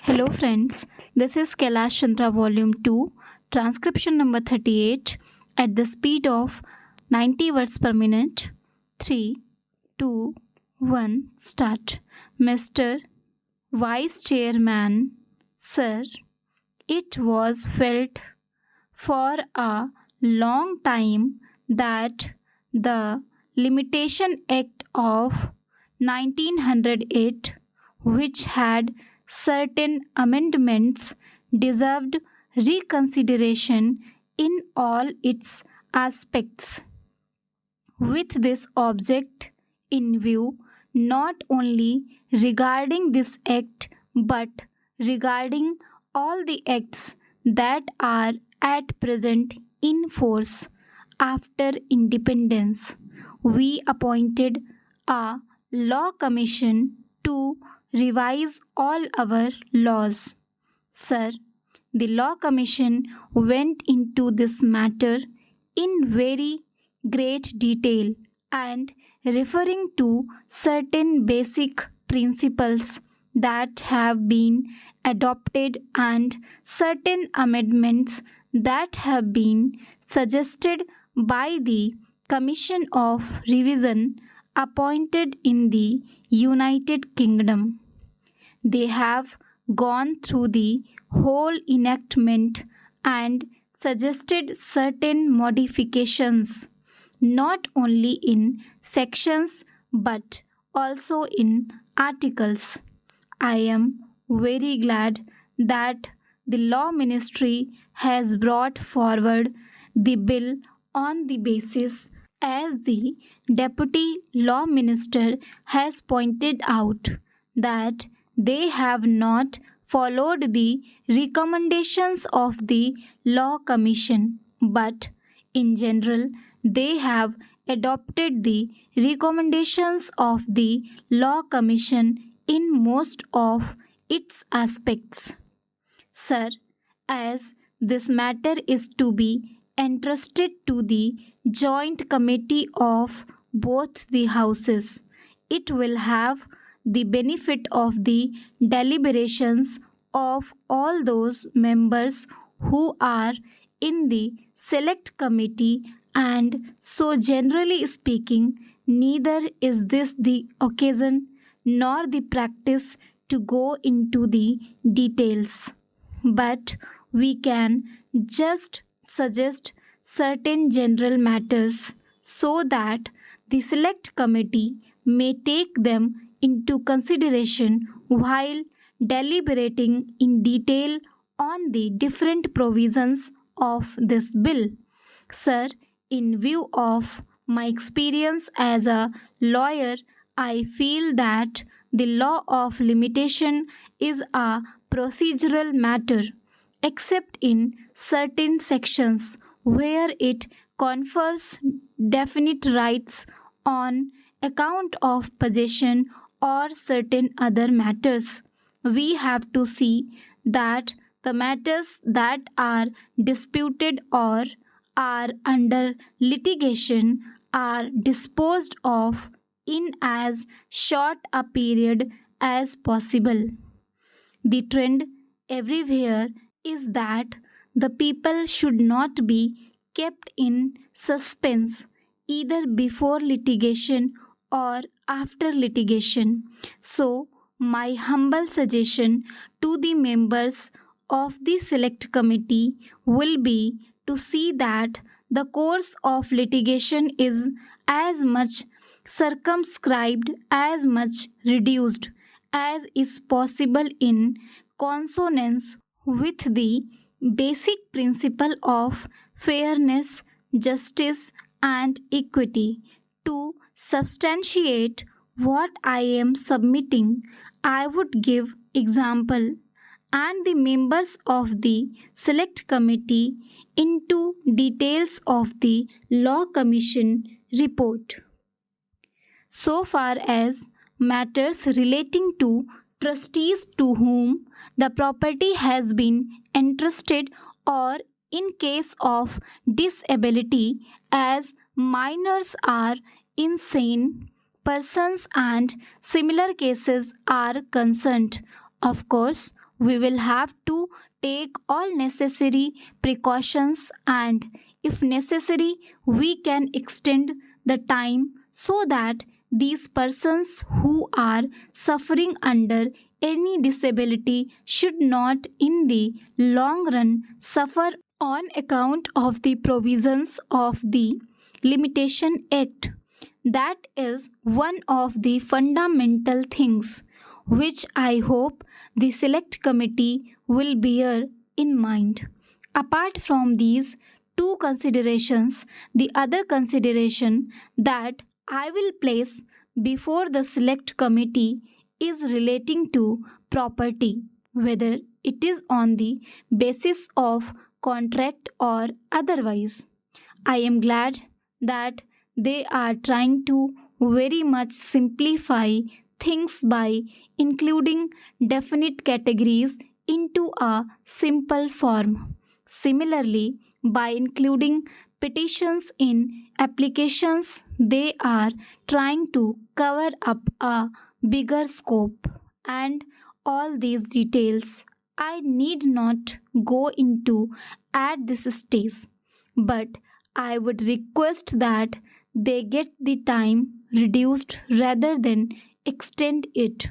Hello friends, this is Kailash Chandra Volume 2, transcription number 38 at the speed of 90 words per minute. 3, 2, 1, start. Mr. Vice Chairman, Sir, it was felt for a long time that the Limitation Act of 1908, which had certain amendments, deserved reconsideration in all its aspects. With this object in view, not only regarding this act but regarding all the acts that are at present in force after independence, we appointed a law commission to revise all our laws. Sir, the law commission went into this matter in very great detail and referring to certain basic principles that have been adopted and certain amendments that have been suggested by the Commission of Revision appointed in the United Kingdom. They have gone through the whole enactment and suggested certain modifications, not only in sections but also in articles. I am very glad that the Law Ministry has brought forward the bill on the basis, as the Deputy Law Minister has pointed out, that they have not followed the recommendations of the Law Commission, but in general they have adopted the recommendations of the Law Commission in most of its aspects. Sir, as this matter is to be entrusted to the joint committee of both the houses, it will have the benefit of the deliberations of all those members who are in the select committee, and so generally speaking, neither is this the occasion nor the practice to go into the details, but we can just suggest certain general matters so that the select committee may take them into consideration while deliberating in detail on the different provisions of this bill. Sir, in view of my experience as a lawyer, I feel that the law of limitation is a procedural matter, except in certain sections where it confers definite rights on account of possession or certain other matters. We have to see that the matters that are disputed or are under litigation are disposed of in as short a period as possible. The trend everywhere is that the people should not be kept in suspense either before litigation or after litigation. So, my humble suggestion to the members of the select committee will be to see that the course of litigation is as much circumscribed, as much reduced as is possible in consonance with the basic principle of fairness, justice, and equity. To substantiate what I am submitting, I would give example, and the members of the select committee into details of the Law Commission report. So far as matters relating to trustees to whom the property has been entrusted, or in case of disability, as minors are insane persons and similar cases are concerned. Of course, we will have to take all necessary precautions, and if necessary, we can extend the time so that these persons who are suffering under any disability should not in the long run suffer on account of the provisions of the Limitation Act. That is one of the fundamental things which I hope the Select Committee will bear in mind. Apart from these two considerations, the other consideration that I will place before the Select Committee is relating to property, whether it is on the basis of contract or otherwise. I am glad that they are trying to very much simplify things by including definite categories into a simple form. Similarly, by including petitions in applications, they are trying to cover up a bigger scope. And all these details I need not go into at this stage, but I would request that they get the time reduced rather than extend it.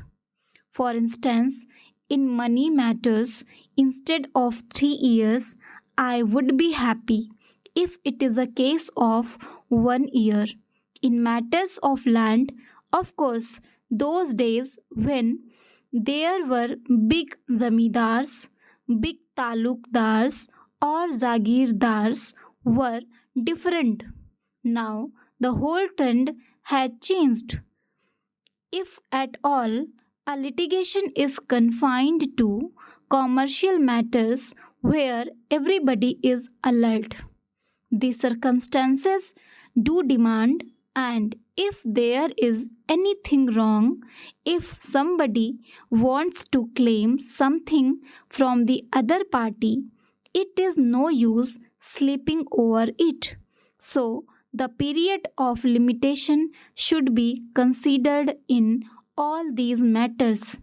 For instance, in money matters, instead of 3 years, I would be happy if it is a case of 1 year. In matters of land, of course, those days when there were big zamidars, big talukdars, or zagirdars were different. Now the whole trend had changed. If at all, a litigation is confined to commercial matters where everybody is alert. The circumstances do demand, and if there is anything wrong, if somebody wants to claim something from the other party, it is no use sleeping over it. So, the period of limitation should be considered in all these matters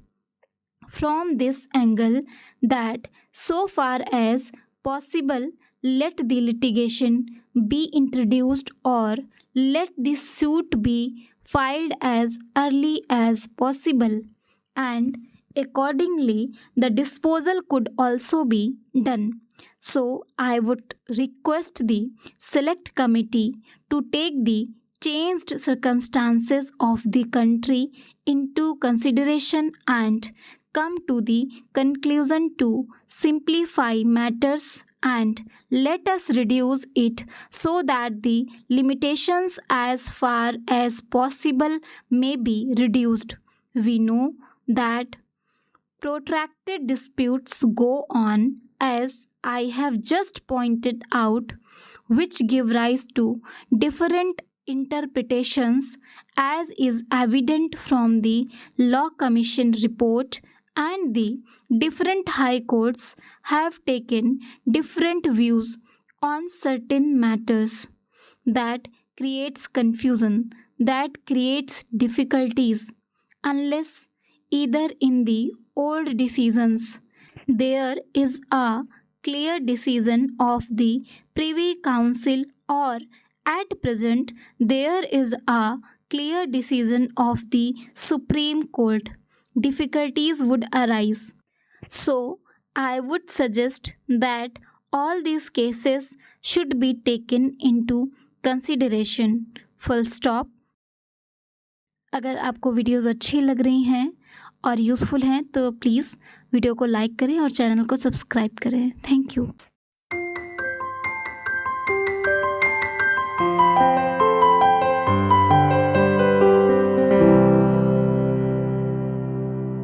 from this angle, that so far as possible, let the litigation be introduced or let the suit be filed as early as possible, and accordingly the disposal could also be done. So I would request the Select Committee to take the changed circumstances of the country into consideration and come to the conclusion to simplify matters, and let us reduce it so that the limitations as far as possible may be reduced. We know that protracted disputes go on, as I have just pointed out, which give rise to different interpretations, as is evident from the Law Commission report, and the different high courts have taken different views on certain matters. That creates confusion, that creates difficulties, unless either in the old decisions there is a clear decision of the Privy Council, or at present there is a clear decision of the Supreme Court, difficulties would arise. So, I would suggest that all these cases should be taken into consideration. Full stop. अगर आपको videos अच्छी लग रही हैं और useful हैं तो please video को लाइक करें और चैनल को सब्सक्राइब करें। Thank you.